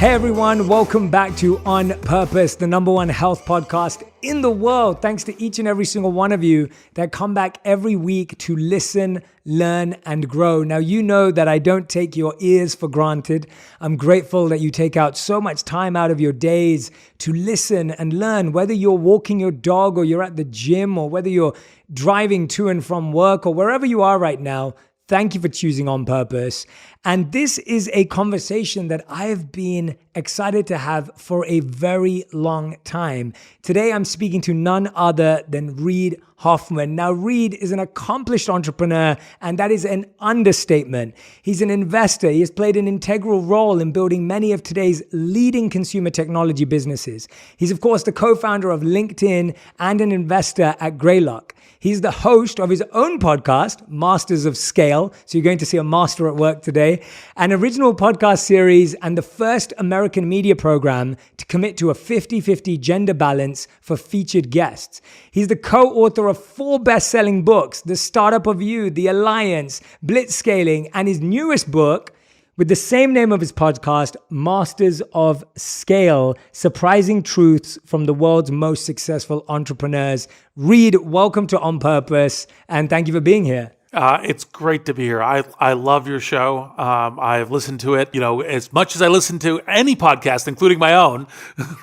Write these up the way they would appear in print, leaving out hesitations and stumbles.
Hey everyone, welcome back to On Purpose, the number one health podcast in the world. Thanks to each and every single one of you that come back every week to listen, learn, and grow. Now, you know that I don't take your ears for granted. I'm grateful that you take out so much time out of your days to listen and learn, whether you're walking your dog or you're at the gym or whether you're driving to and from work or wherever you are right now. Thank you for choosing On Purpose. And this is a conversation that I have been excited to have for a very long time. Today, I'm speaking to none other than Reid Hoffman. Now, Reid is an accomplished entrepreneur, and that is an understatement. He's an investor. He has played an integral role in building many of today's leading consumer technology businesses. He's, of course, the co-founder of LinkedIn and an investor at Greylock. He's the host of his own podcast, Masters of Scale. So you're going to see a master at work today, an original podcast series, and the first American media program to commit to a 50-50 gender balance for featured guests. He's the co-author of 4 best-selling books, The Startup of You, The Alliance, Blitzscaling, and his newest book, with the same name of his podcast, Masters of Scale, Surprising Truths from the World's Most Successful Entrepreneurs. Reid, welcome to On Purpose, and thank you for being here. It's great to be here. I love your show. I've listened to it, as much as I listen to any podcast, including my own,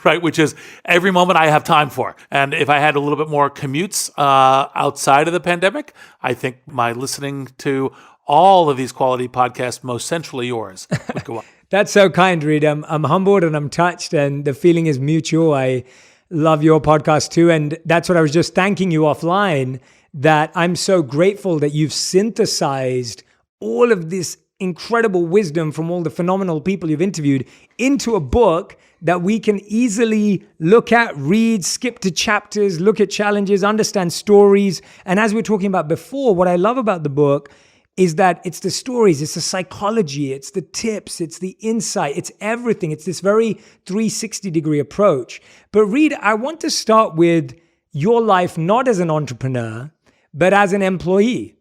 right, which is every moment I have time for. And if I had a little bit more commutes outside of the pandemic, I think my listening to all of these quality podcasts, most centrally yours, would go up. That's so kind, Reid. I'm humbled and I'm touched, and the feeling is mutual. I love your podcast too. And that's what I was just thanking you offline, that I'm so grateful that you've synthesized all of this incredible wisdom from all the phenomenal people you've interviewed into a book that we can easily look at, read, skip to chapters, look at challenges, understand stories. And as we were talking about before, what I love about the book is that it's the stories, it's the psychology, it's the tips, it's the insight, it's everything. It's this very 360-degree approach. But Reid, I want to start with your life not as an entrepreneur, but as an employee.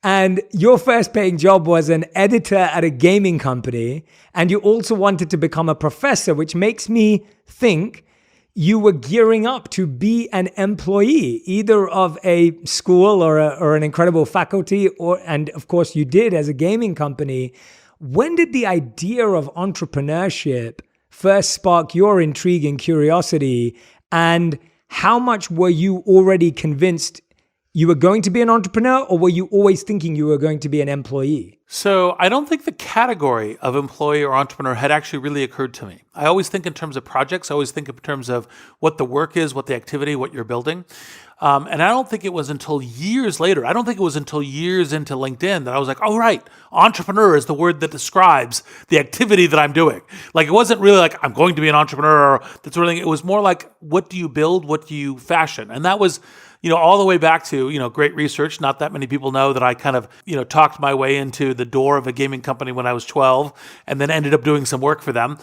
And your first paying job was an editor at a gaming company, and you also wanted to become a professor, which makes me think you were gearing up to be an employee, either of a school or an incredible faculty, and of course you did as a gaming company. When did the idea of entrepreneurship first spark your intrigue and curiosity? And how much were you already convinced you were going to be an entrepreneur, or were you always thinking you were going to be an employee? So I don't think the category of employee or entrepreneur had actually really occurred to me. I always think in terms of projects. I always think in terms of what the work is, what the activity, what you're building. And I don't think it was until years later, I don't think it was until years into LinkedIn that I was like, oh, right, entrepreneur is the word that describes the activity that I'm doing. Like, it wasn't really like, I'm going to be an entrepreneur, or that sort of thing. It was more like, what do you build? What do you fashion? And that was, all the way back to, great research. Not that many people know that I kind of, talked my way into the door of a gaming company when I was 12 and then ended up doing some work for them.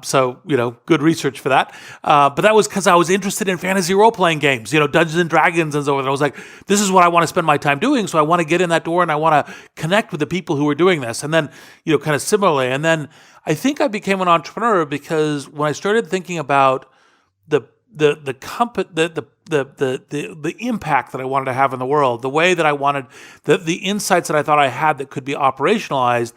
So, good research for that. But that was because I was interested in fantasy role-playing games, Dungeons and Dragons and so on. And I was like, this is what I want to spend my time doing. So I want to get in that door and I want to connect with the people who are doing this. And then, kind of similarly. And then I think I became an entrepreneur because when I started thinking about the impact that I wanted to have in the world, the way that I wanted, the insights that I thought I had that could be operationalized,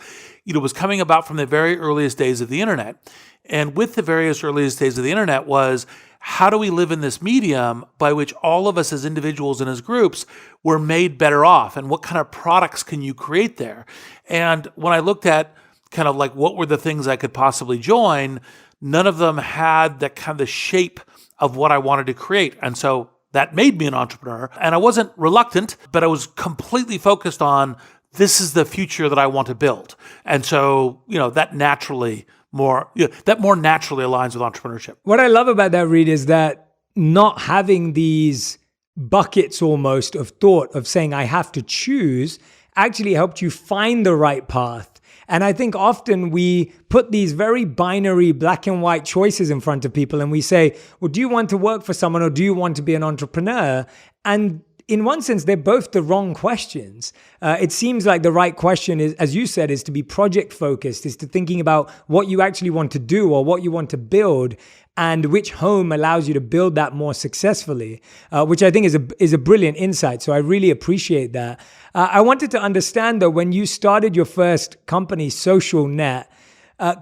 was coming about from the very earliest days of the internet. And with the various earliest days of the internet was, how do we live in this medium by which all of us as individuals and as groups were made better off? And what kind of products can you create there? And when I looked at kind of like what were the things I could possibly join, none of them had that kind of shape of what I wanted to create. And so that made me an entrepreneur. And I wasn't reluctant, but I was completely focused on, this is the future that I want to build. And so, that more naturally aligns with entrepreneurship. What I love about that, Reid, is that not having these buckets almost of thought of saying, I have to choose, actually helped you find the right path. And I think often we put these very binary black and white choices in front of people and we say, well, do you want to work for someone or do you want to be an entrepreneur? And in one sense, they're both the wrong questions. It seems like the right question is, as you said, is to be project focused, is to thinking about what you actually want to do or what you want to build, and which home allows you to build that more successfully, which I think is a brilliant insight. So I really appreciate that. I wanted to understand, though, when you started your first company, Social Net,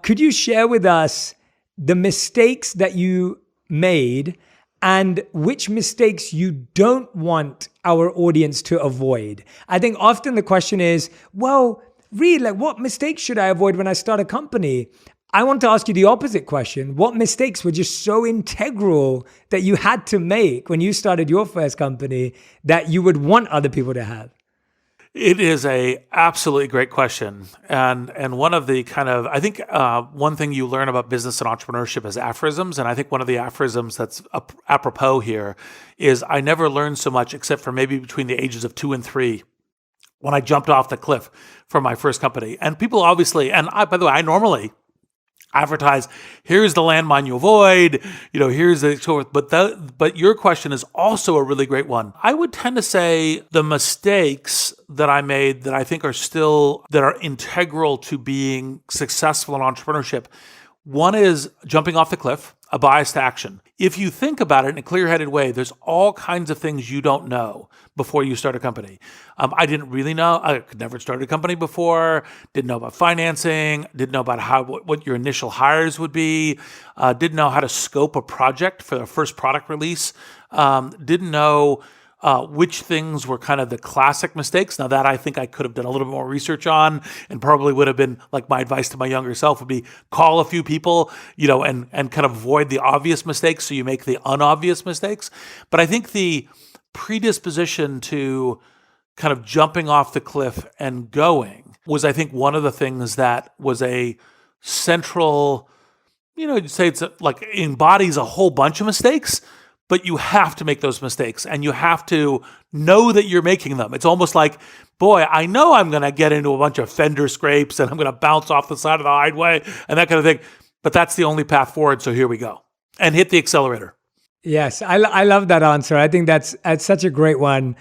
could you share with us the mistakes that you made and which mistakes you don't want our audience to avoid? I think often the question is, well, Reid, like, what mistakes should I avoid when I start a company? I want to ask you the opposite question. What mistakes were just so integral that you had to make when you started your first company that you would want other people to have? It is a absolutely great question. And one of the kind of, I think one thing you learn about business and entrepreneurship is aphorisms. And I think one of the aphorisms that's apropos here is I never learned so much except for maybe between the ages of 2 and 3 when I jumped off the cliff from my first company. And people obviously, and by the way, I normally advertise, here's the landmine you avoid, here's the so forth. But your question is also a really great one. I would tend to say the mistakes that I made that I think that are integral to being successful in entrepreneurship. One is jumping off the cliff, a bias to action. If you think about it in a clear-headed way, there's all kinds of things you don't know before you start a company. I didn't really know. I could never started a company before, didn't know about financing, didn't know about what your initial hires would be, didn't know how to scope a project for the first product release, didn't know which things were kind of the classic mistakes. Now that I think I could have done a little bit more research on, and probably would have been like my advice to my younger self would be call a few people, and kind of avoid the obvious mistakes so you make the unobvious mistakes. But I think the predisposition to kind of jumping off the cliff and going was, I think, one of the things that was a central, you'd say it's like embodies a whole bunch of mistakes. But you have to make those mistakes and you have to know that you're making them. It's almost like, boy, I know I'm going to get into a bunch of fender scrapes and I'm going to bounce off the side of the highway and that kind of thing. But that's the only path forward. So here we go. And hit the accelerator. Yes, I love that answer. I think that's such a great one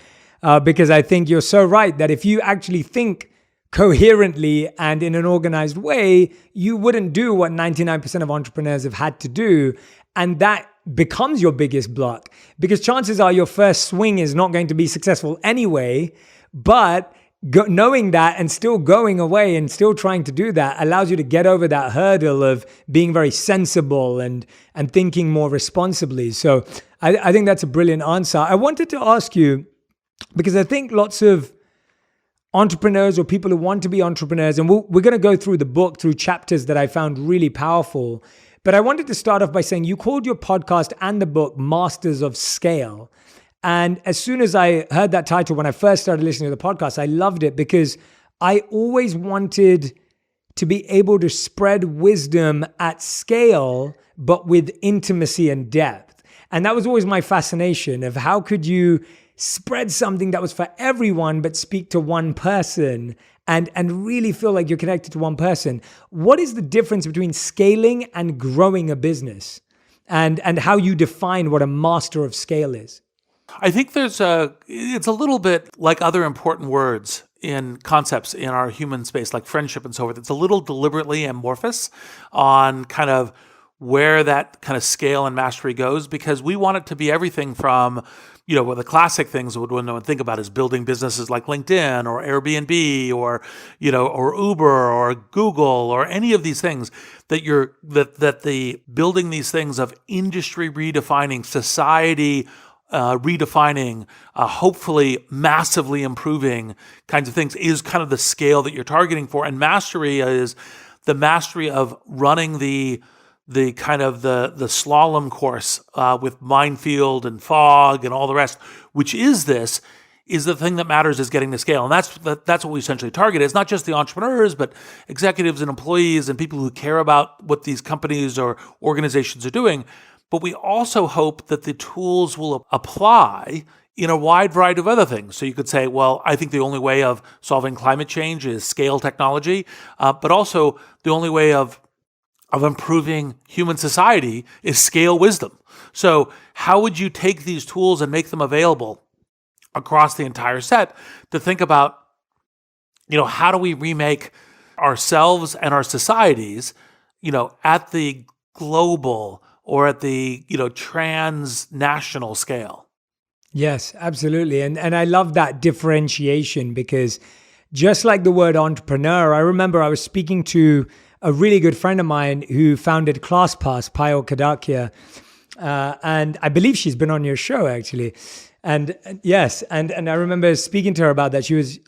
because I think you're so right that if you actually think coherently and in an organized way, you wouldn't do what 99% of entrepreneurs have had to do. And that becomes your biggest block because chances are your first swing is not going to be successful anyway. But knowing that and still going away and still trying to do that allows you to get over that hurdle of being very sensible and thinking more responsibly. So I think that's a brilliant answer. I wanted to ask you, because I think lots of entrepreneurs or people who want to be entrepreneurs, and we're going to go through the book through chapters that I found really powerful. But I wanted to start off by saying you called your podcast and the book Masters of Scale. And as soon as I heard that title, when I first started listening to the podcast, I loved it because I always wanted to be able to spread wisdom at scale, but with intimacy and depth. And that was always my fascination of how could you spread something that was for everyone, but speak to one person and really feel like you're connected to one person. What is the difference between scaling and growing a business and how you define what a master of scale is? I think it's a little bit like other important words in concepts in our human space, like friendship and so forth. It's a little deliberately amorphous on kind of where that kind of scale and mastery goes, because we want it to be everything from, well, the classic things that one would think about is building businesses like LinkedIn or Airbnb or, or Uber or Google or any of these things that the building these things of industry redefining, society redefining, hopefully massively improving kinds of things is kind of the scale that you're targeting for. And mastery is the mastery of running the kind of the slalom course with minefield and fog and all the rest, which is the thing that matters, is getting to scale. And that's what we essentially target. It's not just the entrepreneurs, but executives and employees and people who care about what these companies or organizations are doing. But we also hope that the tools will apply in a wide variety of other things. So you could say, well, I think the only way of solving climate change is scale technology, but also the only way of improving human society is scale wisdom. So how would you take these tools and make them available across the entire set to think about, how do we remake ourselves and our societies, at the global or at the, transnational scale. Yes, absolutely. And I love that differentiation because just like the word entrepreneur, I remember I was speaking to a really good friend of mine who founded ClassPass, Payal Kadakia, and I believe she's been on your show actually. And yes, and I remember speaking to her about that. She was,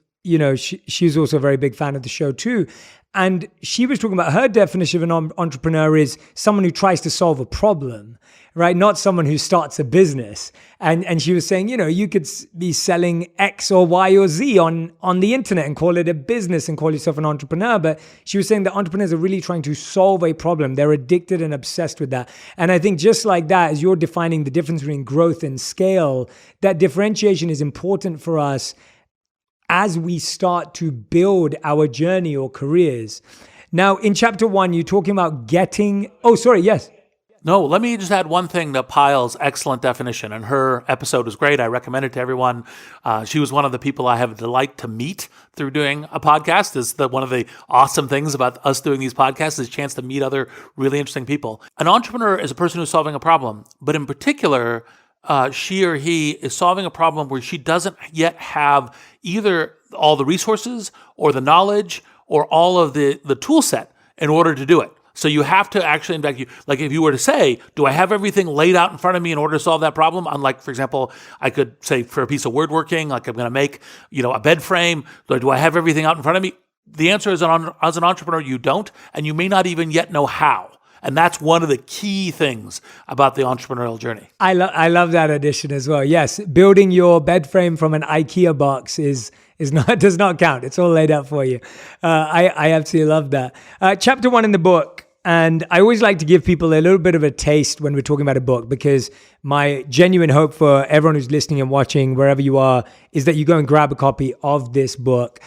she's also a very big fan of the show too. And she was talking about her definition of an entrepreneur is someone who tries to solve a problem, right? Not someone who starts a business. And she was saying, you could be selling X or Y or Z on the internet and call it a business and call yourself an entrepreneur. But she was saying that entrepreneurs are really trying to solve a problem. They're addicted and obsessed with that. And I think just like that, as you're defining the difference between growth and scale, that differentiation is important for us as we start to build our journey or careers. Now, in chapter 1, you're talking about getting... Oh, sorry, yes. No, let me just add one thing to Payal's excellent definition, and her episode was great. I recommend it to everyone. She was one of the people I have the delight to meet through doing a podcast. One of the awesome things about us doing these podcasts is a chance to meet other really interesting people. An entrepreneur is a person who's solving a problem, but in particular, she or he is solving a problem where she doesn't yet have either all the resources or the knowledge or all of the tool set in order to do it. So you have to actually, in fact, if you were to say, do I have everything laid out in front of me in order to solve that problem? Unlike, for example, I could say for a piece of woodworking, like I'm going to make, a bed frame. Do I have everything out in front of me? The answer is, as an entrepreneur, you don't, and you may not even yet know how. And that's one of the key things about the entrepreneurial journey. I love that addition as well. Yes, building your bed frame from an IKEA box does not count. It's all laid out for you. I absolutely love that. Chapter 1 in the book, and I always like to give people a little bit of a taste when we're talking about a book, because my genuine hope for everyone who's listening and watching, wherever you are, is that you go and grab a copy of this book.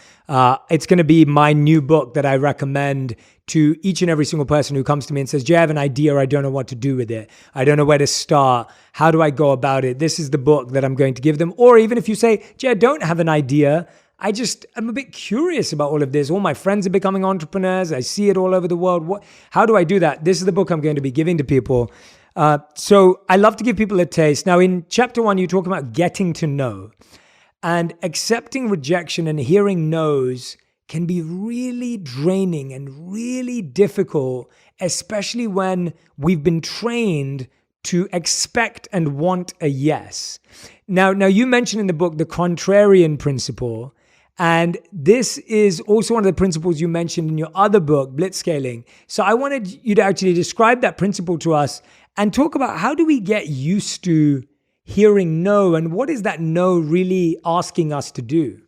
It's going to be my new book that I recommend to each and every single person who comes to me and says, Jay, I have an idea. I don't know what to do with it. I don't know where to start. How do I go about it? This is the book that I'm going to give them. Or even if you say, Jay, I don't have an idea. I'm a bit curious about all of this. All my friends are becoming entrepreneurs. I see it all over the world. How do I do that? This is the book I'm going to be giving to people. So I love to give people a taste. Now, in chapter 1, you talk about getting to know. And accepting rejection and hearing no's can be really draining and really difficult, especially when we've been trained to expect and want a yes. Now you mentioned in the book the contrarian principle, and this is also one of the principles you mentioned in your other book, Blitzscaling. So I wanted you to actually describe that principle to us and talk about how do we get used to hearing no, and what is that no really asking us to do?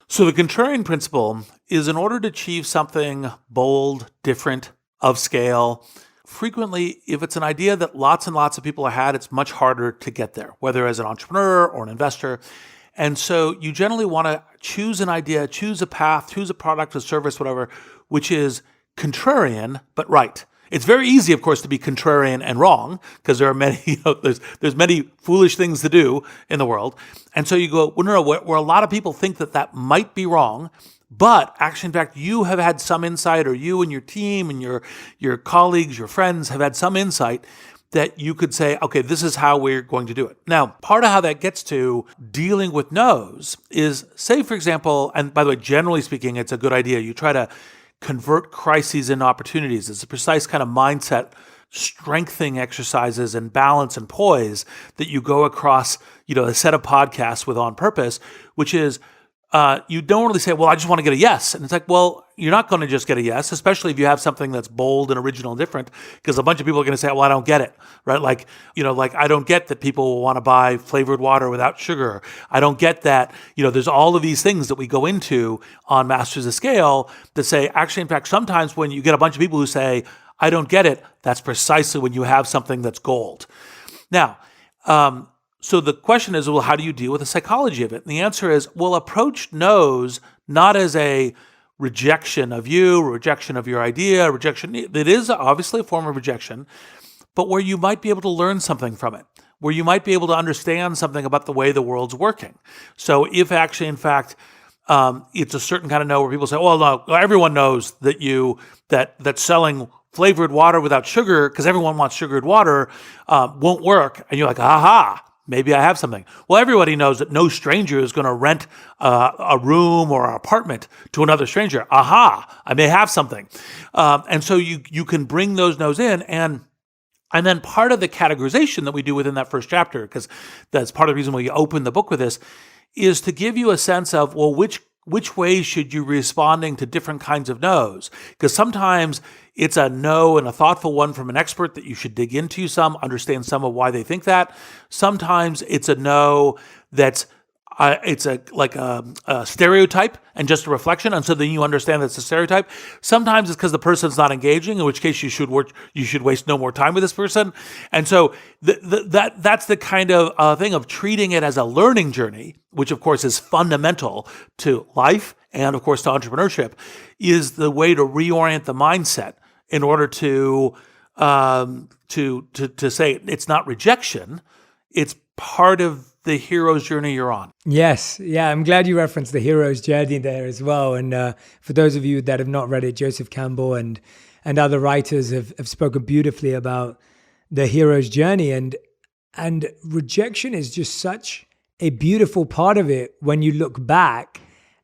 So the contrarian principle is, in order to achieve something bold, different, of scale, frequently, if it's an idea that lots and lots of people have had, it's much harder to get there, whether as an entrepreneur or an investor. And so you generally want to choose an idea, choose a path, choose a product, a service, whatever, which is contrarian, but right. It's very easy, of course, to be contrarian and wrong, because there are many, there's many foolish things to do in the world. And so you go, well, no, where a lot of people think that might be wrong, but actually, in fact, you have had some insight, or you and your team and your colleagues, your friends have had some insight that you could say, okay, this is how we're going to do it. Now, part of how that gets to dealing with no's is, say, for example, and by the way, generally speaking, it's a good idea. You try to convert crises into opportunities. It's a precise kind of mindset strengthening exercises and balance and poise that you go across, a set of podcasts with On Purpose, which is you don't really say, well, I just want to get a yes. And it's like, well, you're not going to just get a yes, especially if you have something that's bold and original and different, because a bunch of people are going to say, well, I don't get it, right? Like I don't get that people will want to buy flavored water without sugar. I don't get that, there's all of these things that we go into on Masters of Scale that say, actually, in fact, sometimes when you get a bunch of people who say, I don't get it, that's precisely when you have something that's gold. Now, so the question is, well, how do you deal with the psychology of it? And the answer is, well, approach no's not as a rejection of you, rejection of your idea, rejection. It is obviously a form of rejection, but where you might be able to learn something from it, where you might be able to understand something about the way the world's working. So if actually, in fact, it's a certain kind of no where people say, well, no, everyone knows that selling flavored water without sugar, because everyone wants sugared water, won't work. And you're like, aha, maybe I have something. Well, everybody knows that no stranger is going to rent a room or an apartment to another stranger. Aha, I may have something. And so you can bring those no's in. And then part of the categorization that we do within that first chapter, because that's part of the reason why you open the book with this, is to give you a sense of, well, which ways should you be responding to different kinds of no's? Because sometimes it's a no and a thoughtful one from an expert that you should dig into understand some of why they think that. Sometimes it's a no that's it's a stereotype and just a reflection, and so then you understand that it's a stereotype. Sometimes it's because the person's not engaging, in which case you should waste no more time with this person. And so that's the kind of thing of treating it as a learning journey, which of course is fundamental to life and of course to entrepreneurship, is the way to reorient the mindset in order to say it's not rejection, it's part of the hero's journey you're on. Yes. Yeah. I'm glad you referenced the hero's journey there as well. And for those of you that have not read it, Joseph Campbell and other writers have spoken beautifully about the hero's journey. And rejection is just such a beautiful part of it when you look back.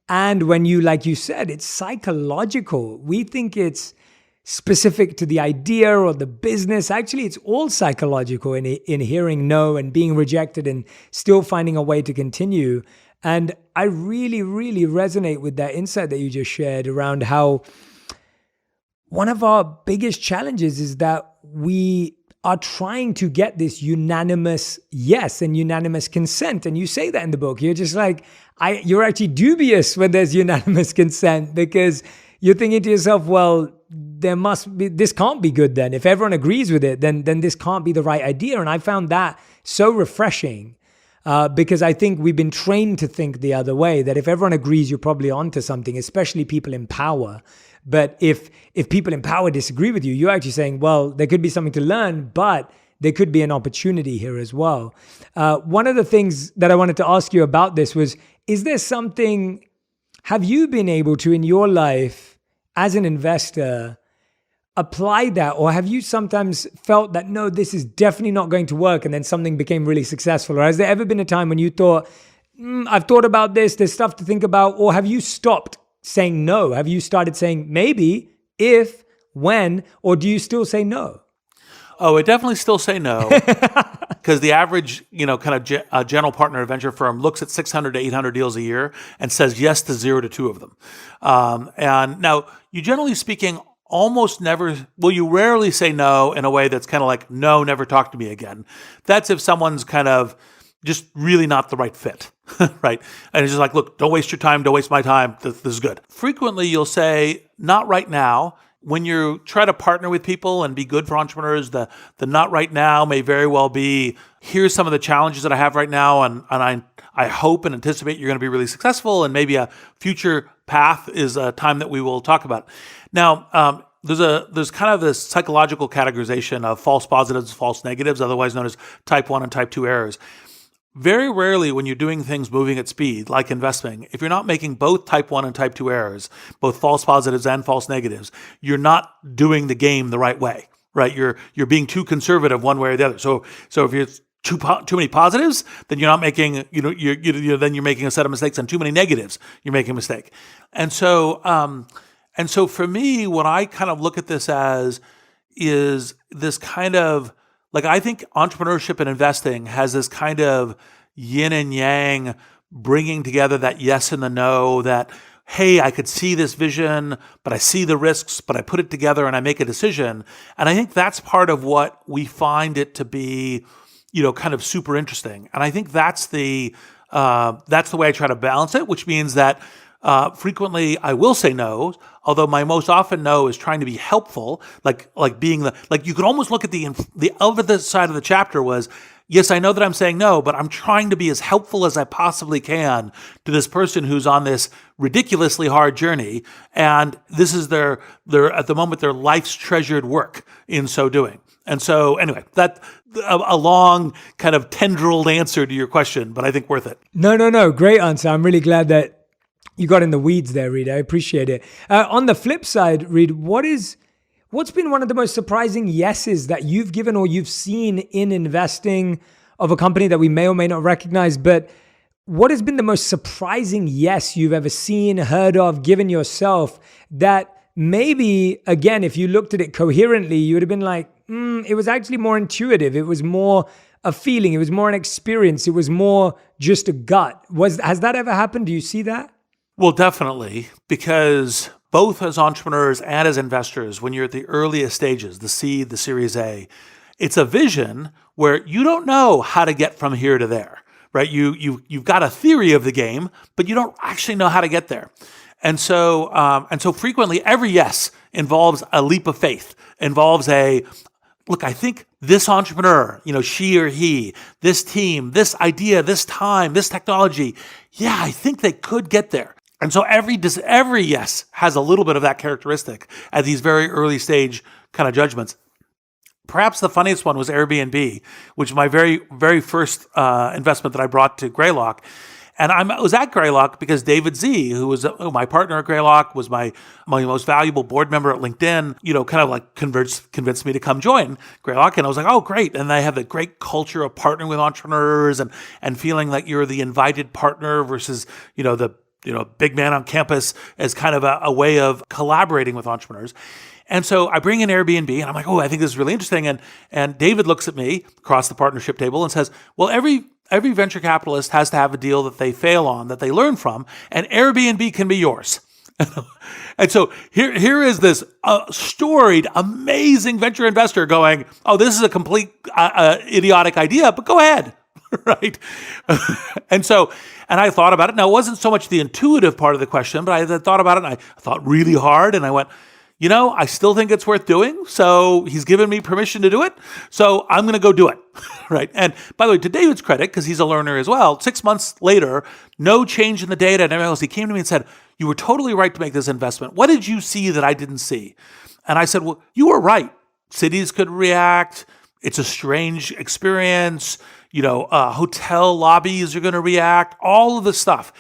And when you, like you said, it's psychological. We think it's specific to the idea or the business. Actually, it's all psychological in hearing no and being rejected and still finding a way to continue. And I really, really resonate with that insight that you just shared around how one of our biggest challenges is that we are trying to get this unanimous yes and unanimous consent. And you say that in the book. You're just like, you're actually dubious when there's unanimous consent, because you're thinking to yourself, well, this can't be good then. If everyone agrees with it, then this can't be the right idea. And I found that so refreshing because I think we've been trained to think the other way, that if everyone agrees, you're probably onto something, especially people in power. But if people in power disagree with you, you're actually saying, well, there could be something to learn, but there could be an opportunity here as well. One of the things that I wanted to ask you about this was, is there something, have you been able to in your life as an investor apply that, or have you sometimes felt that, no, this is definitely not going to work, and then something became really successful? Or has there ever been a time when you thought, I've thought about this, there's stuff to think about, or have you stopped saying no? Have you started saying maybe, if, when, or do you still say no? Oh, I definitely still say no, because the average, kind of general partner venture firm looks at 600 to 800 deals a year and says yes to 0 to 2 of them. And now, you generally speaking, you rarely say no in a way that's kind of like, no, never talk to me again. That's if someone's kind of just really not the right fit, right? And it's just like, look, don't waste your time, don't waste my time, this is good. Frequently, you'll say, not right now. When you try to partner with people and be good for entrepreneurs, the not right now may very well be, here's some of the challenges that I have right now, and I hope and anticipate you're going to be really successful, and maybe a future path is a time that we will talk about. Now, there's kind of this psychological categorization of false positives, false negatives, otherwise known as type 1 and type 2 errors. Very rarely when you're doing things moving at speed, like investing, if you're not making both type 1 and type 2 errors, both false positives and false negatives, you're not doing the game the right way, right? You're being too conservative one way or the other. So if you're too many positives, then you're not making, then you're making a set of mistakes, and too many negatives, you're making a mistake. And so for me, what I kind of look at this as is this kind of, like, I think entrepreneurship and investing has this kind of yin and yang, bringing together that yes and the no, that, hey, I could see this vision, but I see the risks, but I put it together and I make a decision. And I think that's part of what we find it to be, kind of super interesting. And I think that's the way I try to balance it, which means that frequently I will say no, although my most often no is trying to be helpful, like being you could almost look at the other side of the chapter was, yes, I know that I'm saying no, but I'm trying to be as helpful as I possibly can to this person who's on this ridiculously hard journey, and this is their at the moment their life's treasured work in so doing. And so anyway, that a long kind of tendrilled answer to your question, but I think worth it. No. Great answer. I'm really glad that you got in the weeds there, Reid. I appreciate it. On the flip side, Reid, what's been one of the most surprising yeses that you've given or you've seen in investing of a company that we may or may not recognize? But what has been the most surprising yes you've ever seen, heard of, given yourself that maybe, again, if you looked at it coherently, you would have been like, it was actually more intuitive. It was more a feeling. It was more an experience. It was more just a gut. Has that ever happened? Do you see that? Well, definitely, because both as entrepreneurs and as investors, when you're at the earliest stages, the seed, the Series A, it's a vision where you don't know how to get from here to there, right? You've got a theory of the game, but you don't actually know how to get there. And so frequently every yes involves a leap of faith, involves look, I think this entrepreneur, she or he, this team, this idea, this time, this technology, yeah, I think they could get there. And so every yes has a little bit of that characteristic at these very early stage kind of judgments. Perhaps the funniest one was Airbnb, which is my very, very first investment that I brought to Greylock. And I was at Greylock because David Z, who was my partner at Greylock, was my most valuable board member at LinkedIn, kind of like convinced me to come join Greylock. And I was like, oh, great. And they have a great culture of partnering with entrepreneurs and feeling like you're the invited partner versus, the big man on campus as kind of a way of collaborating with entrepreneurs. And so I bring in Airbnb and I'm like, oh, I think this is really interesting. And David looks at me across the partnership table and says, well, every venture capitalist has to have a deal that they fail on, that they learn from, and Airbnb can be yours. And so here is this storied, amazing venture investor going, oh, this is a complete idiotic idea, but go ahead, right? And I thought about it. Now, it wasn't so much the intuitive part of the question, but I thought about it, and I thought really hard, and I went, I still think it's worth doing. So he's given me permission to do it. So I'm going to go do it. Right. And by the way, to David's credit, because he's a learner as well, 6 months later, no change in the data and everything else, he came to me and said, you were totally right to make this investment. What did you see that I didn't see? And I said, well, you were right. Cities could react. It's a strange experience. Hotel lobbies are going to react, all of this stuff.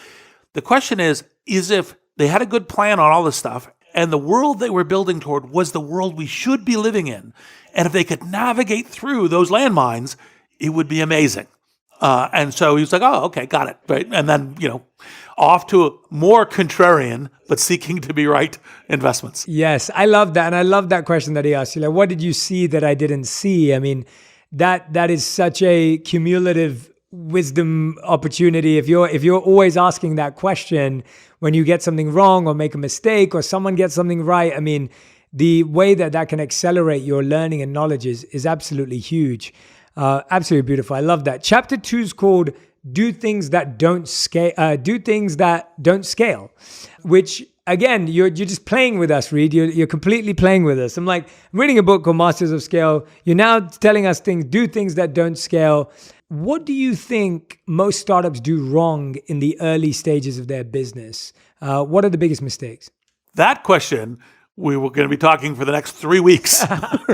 The question is if they had a good plan on all this stuff, and the world they were building toward was the world we should be living in. And if they could navigate through those landmines, it would be amazing. And so he was like, oh, okay, got it. Right. And then, off to a more contrarian, but seeking to be right investments. Yes, I love that. And I love that question that he asked you. Like, what did you see that I didn't see? I mean, that is such a cumulative wisdom opportunity. If you're always asking that question when you get something wrong or make a mistake or someone gets something right, I mean, the way that can accelerate your learning and knowledge is absolutely huge. Absolutely beautiful. I love that. Chapter 2 is called Do Things That Don't Scale, which again, you're just playing with us, Reid. You're completely playing with us. I'm reading a book called Masters of Scale. You're now telling us do things that don't scale. What do you think most startups do wrong in the early stages of their business? What are the biggest mistakes? That question, we were going to be talking for the next 3 weeks,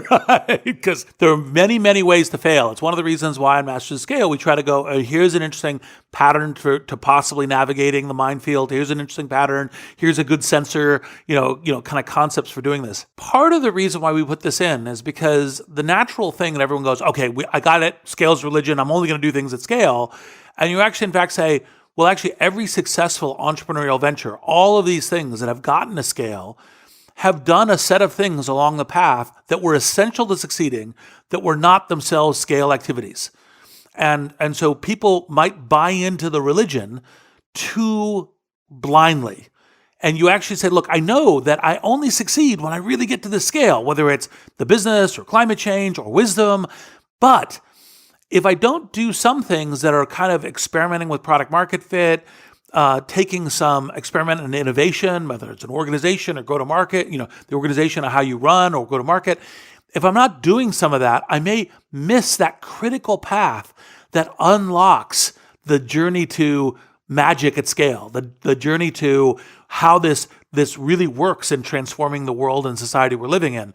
right? Because there are many, many ways to fail. It's one of the reasons why on Masters of Scale, we try to go, here's an interesting pattern to possibly navigating the minefield. Here's an interesting pattern. Here's a good sensor, kind of concepts for doing this. Part of the reason why we put this in is because the natural thing that everyone goes, okay, I got it. Scale's religion. I'm only going to do things at scale. And you actually, in fact, say, well, actually, every successful entrepreneurial venture, all of these things that have gotten to scale have done a set of things along the path that were essential to succeeding that were not themselves scale activities. And so people might buy into the religion too blindly. And you actually say, look, I know that I only succeed when I really get to the scale, whether it's the business or climate change or wisdom. But if I don't do some things that are kind of experimenting with product market fit, taking some experiment and innovation, whether it's an organization or go to market, the organization of how you run or go to market. If I'm not doing some of that, I may miss that critical path that unlocks the journey to magic at scale, the journey to how this really works in transforming the world and society we're living in.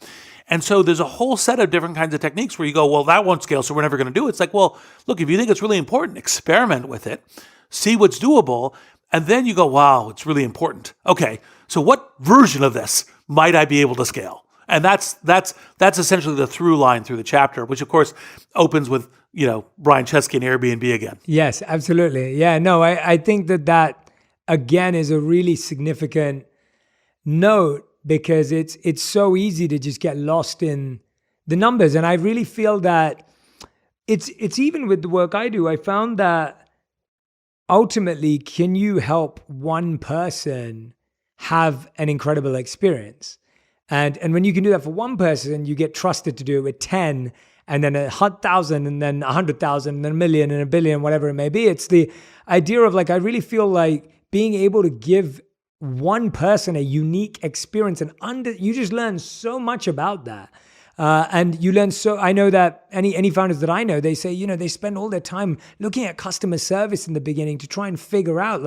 And so there's a whole set of different kinds of techniques where you go, well, that won't scale, so we're never going to do it. It's like, well, look, if you think it's really important, experiment with it, see what's doable, and then you go, wow, it's really important. Okay, so what version of this might I be able to scale? And that's essentially the through line through the chapter, which of course opens with, Brian Chesky and Airbnb again. Yes, absolutely. Yeah, no, I think that again is a really significant note, because it's so easy to just get lost in the numbers. And I really feel that it's even with the work I do, I found that ultimately, can you help one person have an incredible experience? And when you can do that for one person, you get trusted to do it with 10, and then 1,000, and then 100,000, and then 1,000,000 and 1,billion, whatever it may be. It's the idea of I really feel like being able to give one person a unique experience, and you just learn so much about that. And you learn I know that any founders that I know, they say, they spend all their time looking at customer service in the beginning to try and figure out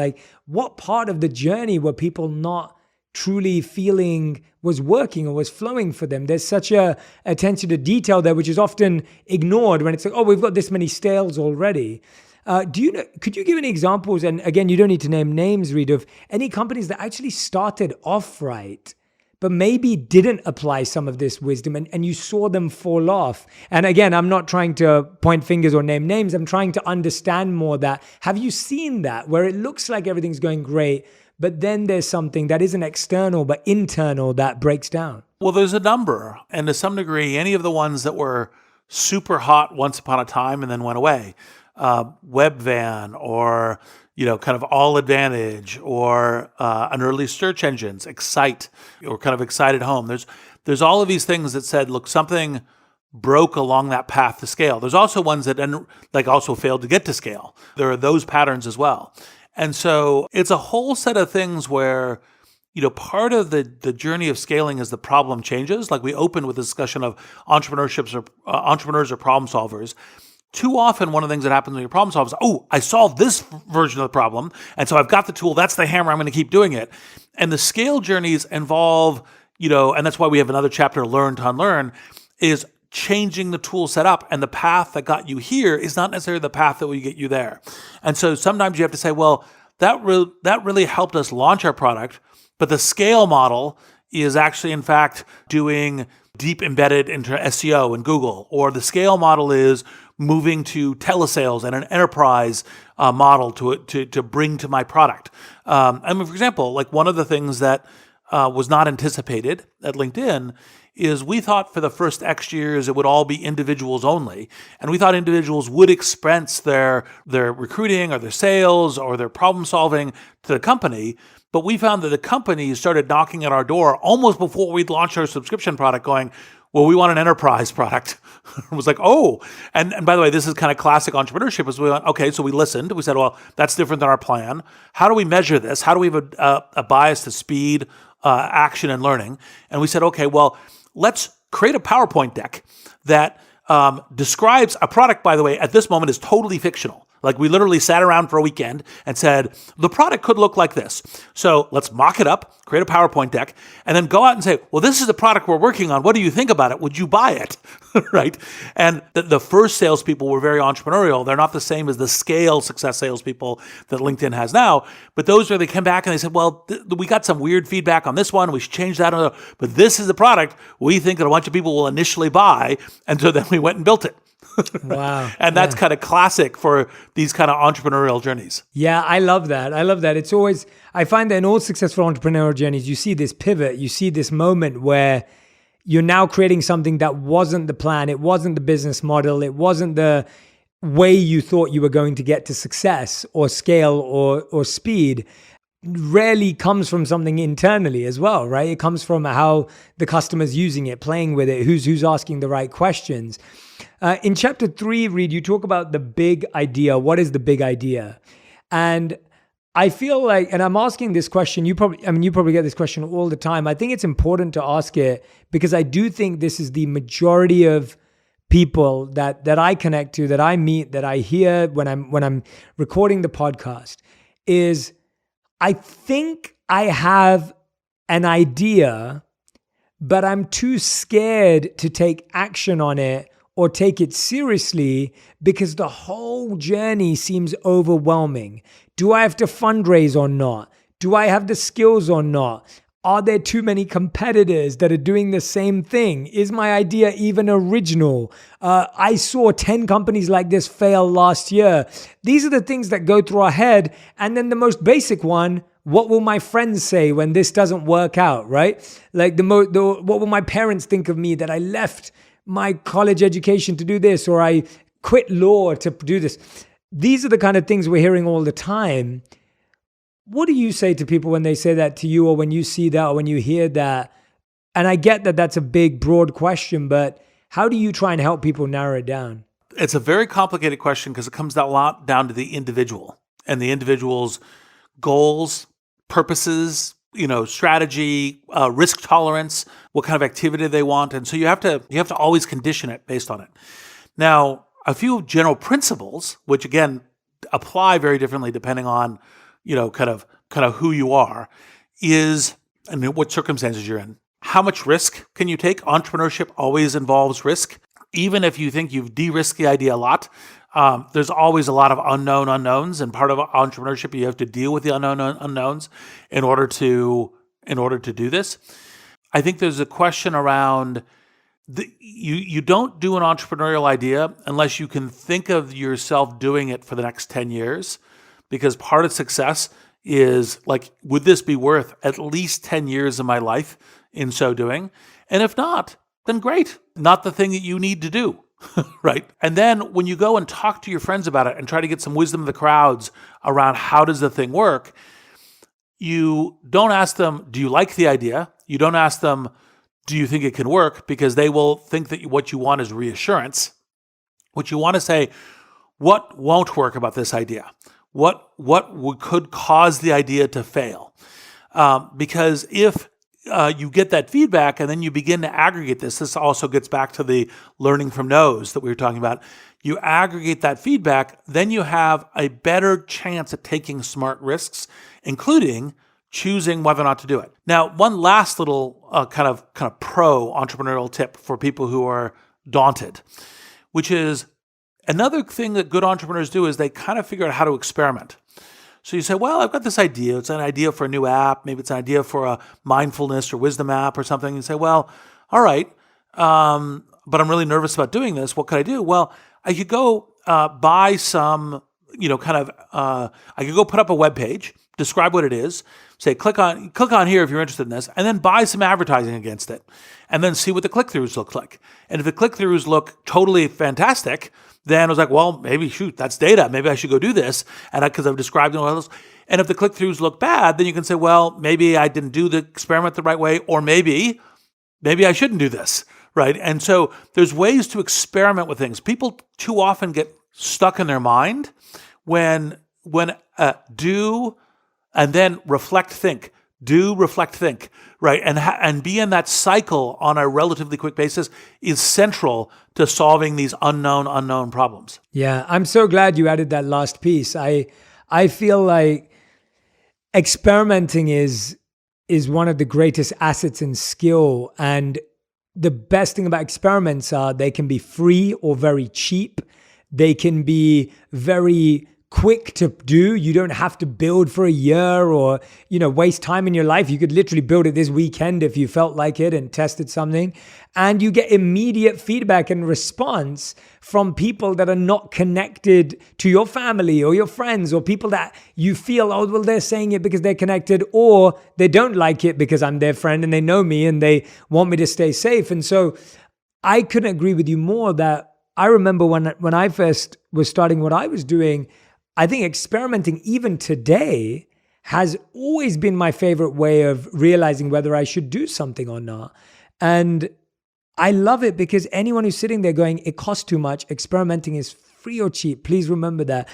what part of the journey were people not truly feeling was working or was flowing for them. There's such a attention to detail there, which is often ignored when it's like, oh, we've got this many sales already. Could you give any examples? And again, you don't need to name names, Reid, of any companies that actually started off right, but maybe didn't apply some of this wisdom, and you saw them fall off. And again, I'm not trying to point fingers or name names. I'm trying to understand more that. Have you seen that where it looks like everything's going great, but then there's something that isn't external but internal that breaks down? Well, there's a number. And to some degree, any of the ones that were super hot once upon a time and then went away, Webvan, or kind of All Advantage, or an early search engines, Excite, or kind of Excited Home. There's all of these things that said, look, something broke along that path to scale. There's also ones that also failed to get to scale. There are those patterns as well. And so it's a whole set of things where, part of the journey of scaling is the problem changes. Like we opened with a discussion of entrepreneurs or problem solvers. Too often, one of the things that happens when you're problem solvers is, oh, I solved this version of the problem, and so I've got the tool, that's the hammer, I'm going to keep doing it. And the scale journeys involve, and that's why we have another chapter, Learn to Unlearn, is changing the tool setup, and the path that got you here is not necessarily the path that will get you there. And so sometimes you have to say, well, that really helped us launch our product, but the scale model is actually, in fact, doing deep embedded into SEO and Google, or the scale model is moving to telesales and an enterprise model to bring to my product. For example, one of the things that was not anticipated at LinkedIn is we thought for the first X years it would all be individuals only, and we thought individuals would expense their recruiting or their sales or their problem solving to the company. But we found that the companies started knocking at our door almost before we'd launched our subscription product, going, well, we want an enterprise product. It was like, oh, and by the way, this is kind of classic entrepreneurship. Is we went, okay, so we listened. We said, well, that's different than our plan. How do we measure this? How do we have a bias to speed, action, and learning? And we said, okay, well, let's create a PowerPoint deck that describes a product, by the way, at this moment is totally fictional. We literally sat around for a weekend and said, the product could look like this. So let's mock it up, create a PowerPoint deck, and then go out and say, well, this is the product we're working on. What do you think about it? Would you buy it? Right? And the first salespeople were very entrepreneurial. They're not the same as the scale success salespeople that LinkedIn has now. But those where they came back and they said, well, we got some weird feedback on this one. We should change that. But this is the product we think that a bunch of people will initially buy. And so then we went and built it. Wow. And that's kind of classic for these kind of entrepreneurial journeys. Yeah, I love that. It's always, I find that in all successful entrepreneurial journeys, you see this pivot, you see this moment where you're now creating something that wasn't the plan, it wasn't the business model, it wasn't the way you thought you were going to get to success or scale or speed. Rarely comes from something internally as well, right? It comes from how the customer's using it, playing with it, who's asking the right questions. In chapter 3, Reid, you talk about the big idea. What is the big idea? And I feel like, and I'm asking this question, you probably get this question all the time. I think it's important to ask it because I do think this is the majority of people that I connect to, that I meet, that I hear when I'm recording the podcast, is I think I have an idea, but I'm too scared to take action on it or take it seriously because the whole journey seems overwhelming. Do I have to fundraise or not? Do I have the skills or not? Are there too many competitors that are doing the same thing? Is my idea even original? I saw 10 companies like this fail last year. These are the things that go through our head. And then the most basic one, what will my friends say when this doesn't work out, right? Like what will my parents think of me that I left my college education to do this, or I quit law to do this? These are the kind of things we're hearing all the time. What do you say to people when they say that to you, or when you see that, or when you hear that? And I get that that's a big, broad question, but how do you try and help people narrow it down? It's a very complicated question because it comes a lot down to the individual and the individual's goals, purposes, strategy, risk tolerance, what kind of activity they want. And so you have to always condition it based on it. Now, a few general principles, which again apply very differently depending on kind of who you are, is, and what circumstances you're in. How much risk can you take? Entrepreneurship always involves risk. Even if you think you've de-risked the idea a lot, there's always a lot of unknown unknowns, and part of entrepreneurship, you have to deal with the unknown unknowns in order to do this. I think there's a question around you don't do an entrepreneurial idea unless you can think of yourself doing it for the next 10 years. Because part of success is like, would this be worth at least 10 years of my life in so doing? And if not, then great. Not the thing that you need to do, right? And then when you go and talk to your friends about it and try to get some wisdom of the crowds around how does the thing work, you don't ask them, do you like the idea? You don't ask them, do you think it can work? Because they will think that what you want is reassurance. What you want to say, what won't work about this idea? What could cause the idea to fail? Because if you get that feedback and then you begin to aggregate this also gets back to the learning from no's that we were talking about. You aggregate that feedback, then you have a better chance at taking smart risks, including choosing whether or not to do it. Now, one last little kind of pro entrepreneurial tip for people who are daunted, which is, another thing that good entrepreneurs do is they kind of figure out how to experiment. So you say, well, I've got this idea. It's an idea for a new app. Maybe it's an idea for a mindfulness or wisdom app or something. You say, well, all right, but I'm really nervous about doing this. What could I do? Well, I could go buy some, I could go put up a web page, describe what it is, say, click on here if you're interested in this, and then buy some advertising against it, and then see what the click-throughs look like. And if the click-throughs look totally fantastic, then I was like, well, maybe, that's data. Maybe I should go do this. And because I've described it all else. And if the click-throughs look bad, then you can say, well, maybe I didn't do the experiment the right way, or maybe I shouldn't do this, right? And so there's ways to experiment with things. People too often get stuck in their mind when do and then reflect, think. Do, reflect, think, right? And be in that cycle on a relatively quick basis is central to solving these unknown problems. Yeah, I'm so glad you added that last piece. I feel like experimenting is one of the greatest assets and skill. And the best thing about experiments are they can be free or very cheap. They can be very quick to do. You don't have to build for a year or, waste time in your life. You could literally build it this weekend if you felt like it and tested something. And you get immediate feedback and response from people that are not connected to your family or your friends, or people that you feel, oh, well, they're saying it because they're connected, or they don't like it because I'm their friend and they know me and they want me to stay safe. And so I couldn't agree with you more that I remember when I first was starting what I was doing, I think experimenting even today has always been my favorite way of realizing whether I should do something or not. And I love it because anyone who's sitting there going, it costs too much, experimenting is free or cheap. Please remember that.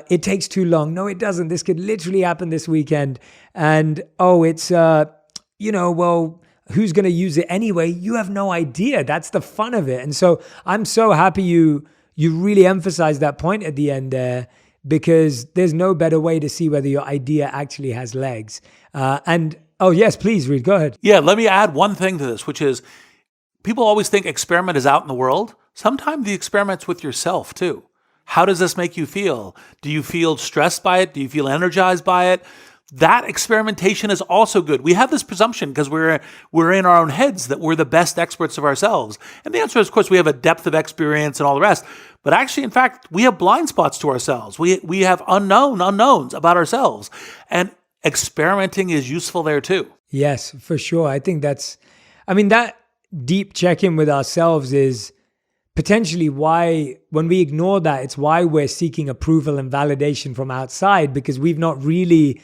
It takes too long. No, it doesn't. This could literally happen this weekend. And, it's, well, who's going to use it anyway? You have no idea. That's the fun of it. And so I'm so happy you really emphasized that point at the end there, because there's no better way to see whether your idea actually has legs. And Oh, yes, please, Reid, go ahead. Yeah, let me add one thing to this, which is people always think experiment is out in the world. Sometimes the experiment's with yourself too. How does this make you feel? Do you feel stressed by it? Do you feel energized by it? That experimentation is also good. We have this presumption because we're in our own heads that we're the best experts of ourselves. And the answer is, of course, we have a depth of experience and all the rest. But actually, in fact, we have blind spots to ourselves. We have unknowns about ourselves. And experimenting is useful there too. Yes, for sure. I think that deep check-in with ourselves is potentially why, when we ignore that, it's why we're seeking approval and validation from outside, because we've not really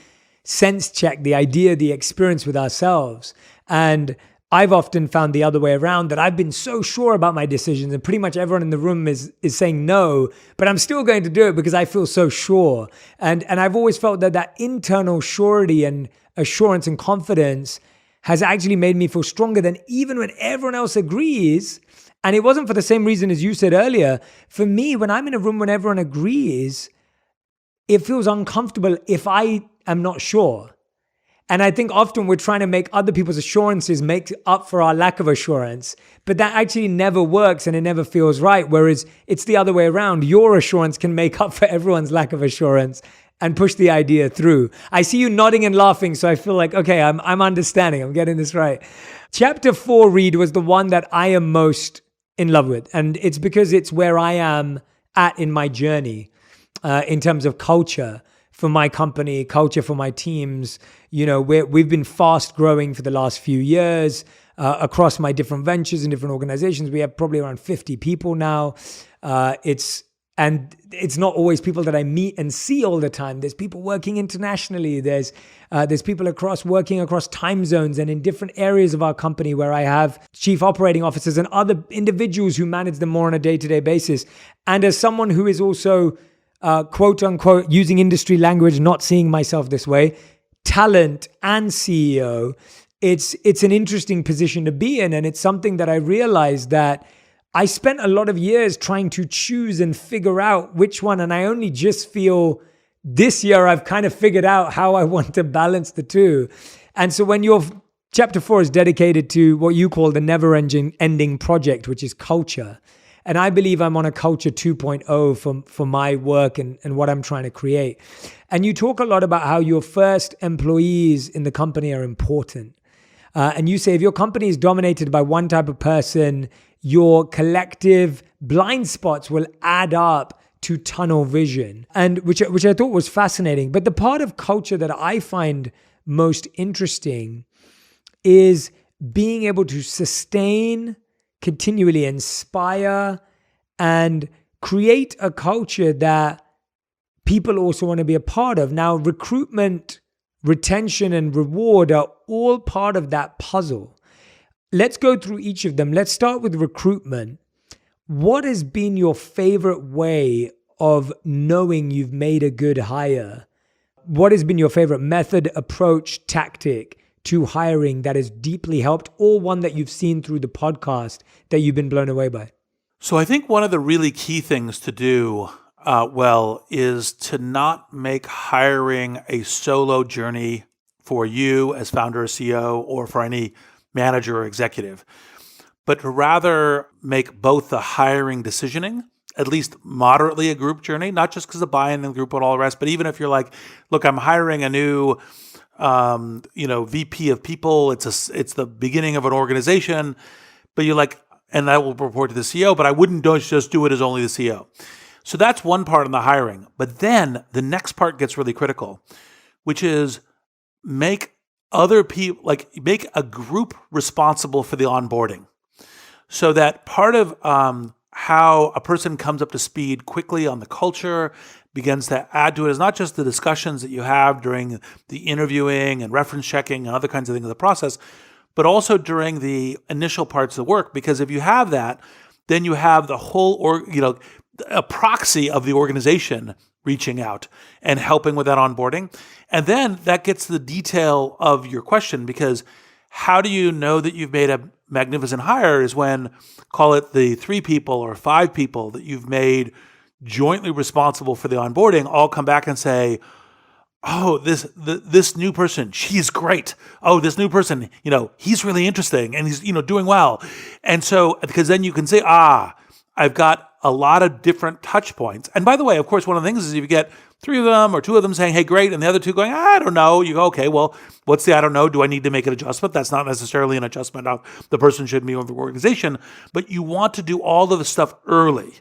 sense-checked the experience with ourselves. And I've often found the other way around, that I've been so sure about my decisions and pretty much everyone in the room is saying no, but I'm still going to do it because I feel so sure. And I've always felt that internal surety and assurance and confidence has actually made me feel stronger than even when everyone else agrees. And it wasn't for the same reason as you said earlier. For me, when I'm in a room when everyone agrees, it feels uncomfortable if I am not sure. And I think often we're trying to make other people's assurances make up for our lack of assurance, but that actually never works and it never feels right. Whereas it's the other way around. Your assurance can make up for everyone's lack of assurance and push the idea through. I see you nodding and laughing, so I feel like, okay, I'm understanding. I'm getting this right. Chapter 4, Reid, was the one that I am most in love with. And it's because it's where I am at in my journey in terms of culture for my company, culture for my teams. You know, we've been fast growing for the last few years across my different ventures and different organizations. We have probably around 50 people now. It's not always people that I meet and see all the time. There's people working internationally. There's people working across time zones and in different areas of our company where I have chief operating officers and other individuals who manage them more on a day-to-day basis. And as someone who is also quote unquote, using industry language, not seeing myself this way, talent and CEO, it's an interesting position to be in. And it's something that I realized that I spent a lot of years trying to choose and figure out which one. And I only just feel this year I've kind of figured out how I want to balance the two. And so when your chapter 4 is dedicated to what you call the never-ending project, which is culture. And I believe I'm on a culture 2.0 for my work and what I'm trying to create. And you talk a lot about how your first employees in the company are important. And you say if your company is dominated by one type of person, your collective blind spots will add up to tunnel vision, and which I thought was fascinating. But the part of culture that I find most interesting is being able to sustain, continually inspire, and create a culture that people also want to be a part of. Now, recruitment, retention, and reward are all part of that puzzle. Let's go through each of them. Let's start with recruitment. What has been your favorite way of knowing you've made a good hire? What has been your favorite method, approach, tactic to hiring that has deeply helped, or one that you've seen through the podcast that you've been blown away by? So I think one of the really key things to do well is to not make hiring a solo journey for you as founder or CEO or for any manager or executive, but to rather make both the hiring decisioning at least moderately a group journey, not just because of buy-in in the group and all the rest, but even if you're like, look, I'm hiring a new VP of people. It's the beginning of an organization, but you're like, and that will report to the CEO, but I wouldn't just do it as only the CEO. So that's one part in the hiring. But then the next part gets really critical, which is make other people, make a group responsible for the onboarding. So that part of how a person comes up to speed quickly on the culture, begins to add to it, is not just the discussions that you have during the interviewing and reference checking and other kinds of things in the process, but also during the initial parts of the work. Because if you have that, then you have the whole, a proxy of the organization reaching out and helping with that onboarding. And then that gets to the detail of your question, because how do you know that you've made a magnificent hire is when, call it the 3 people or 5 people that you've made jointly responsible for the onboarding, all come back and say, oh, this new person, she's great. Oh, this new person, he's really interesting and he's, doing well. And so, because then you can say, I've got a lot of different touch points. And by the way, of course, one of the things is if you get 3 of them or 2 of them saying, hey, great, and the other 2 going, I don't know, you go, okay, well, what's the I don't know? Do I need to make an adjustment? That's not necessarily an adjustment of the person should be with the organization, but you want to do all of the stuff early,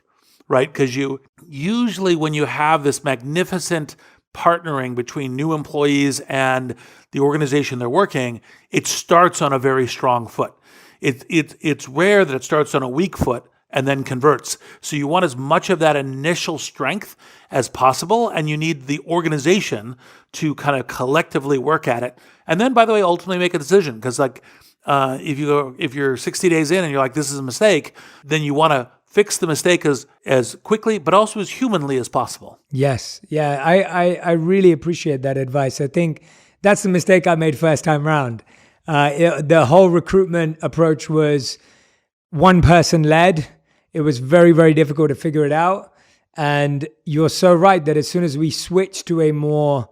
right? Because you usually, when you have this magnificent partnering between new employees and the organization they're working, it starts on a very strong foot. It's rare that it starts on a weak foot and then converts. So you want as much of that initial strength as possible, and you need the organization to kind of collectively work at it. And then, by the way, ultimately make a decision. Because if you're 60 days in and you're like, this is a mistake, then you want to fix the mistake as quickly, but also as humanly as possible. Yes. Yeah, I really appreciate that advice. I think that's the mistake I made first time round. The whole recruitment approach was one person led. It was very, very difficult to figure it out. And you're so right that as soon as we switch to a more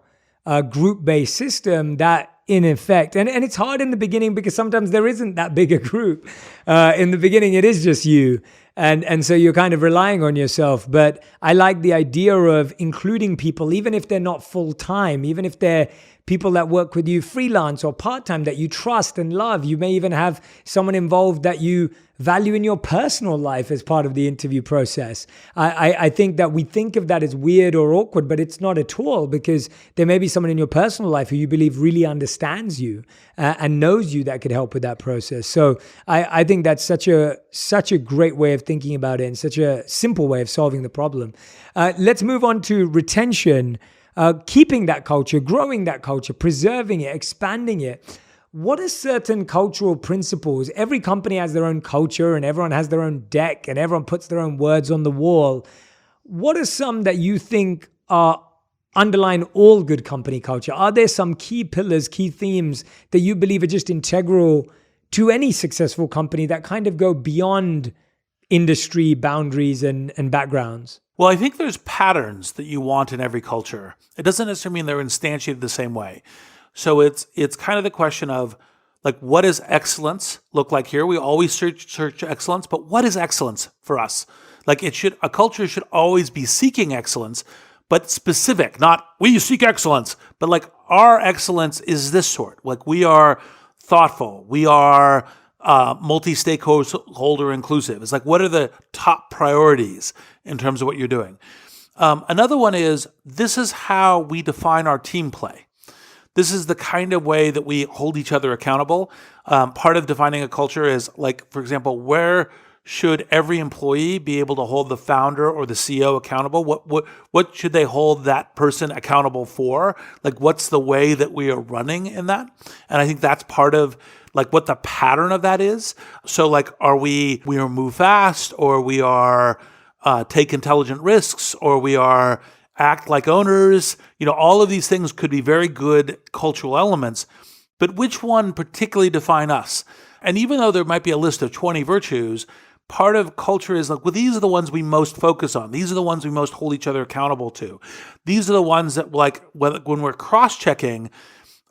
group-based system, that in effect, and it's hard in the beginning because sometimes there isn't that big a group. In the beginning, it is just you. And so you're kind of relying on yourself. But I like the idea of including people, even if they're not full-time, even if they're people that work with you freelance or part-time that you trust and love. You may even have someone involved that you value in your personal life as part of the interview process. I think that we think of that as weird or awkward, but it's not at all, because there may be someone in your personal life who you believe really understands you and knows you that could help with that process. So I think that's such a great way of thinking about it and such a simple way of solving the problem. Let's move on to retention. Keeping that culture, growing that culture, preserving it, expanding it. What are certain cultural principles? Every company has their own culture and everyone has their own deck and everyone puts their own words on the wall. What are some that you think are underline all good company culture? Are there some key pillars, key themes that you believe are just integral to any successful company that kind of go beyond industry boundaries and backgrounds? Well, I think there's patterns that you want in every culture. It doesn't necessarily mean they're instantiated the same way. So it's kind of the question of, like, what does excellence look like here? We always search excellence, but what is excellence for us? Like, a culture should always be seeking excellence, but specific, not we seek excellence, but like our excellence is this sort. Like, we are thoughtful, we are multi-stakeholder inclusive. It's like, what are the top priorities in terms of what you're doing? Another one is, this is how we define our team play. This is the kind of way that we hold each other accountable. Part of defining a culture is, like, for example, where should every employee be able to hold the founder or the CEO accountable? What should they hold that person accountable for? Like, what's the way that we are running in that? And I think that's part of, like, what the pattern of that is. So, like, we are move fast, or we are take intelligent risks, or we are act like owners. All of these things could be very good cultural elements, but which one particularly define us? And even though there might be a list of 20 virtues, part of culture is like, well, these are the ones we most focus on. These are the ones we most hold each other accountable to. These are the ones that, like, when we're cross-checking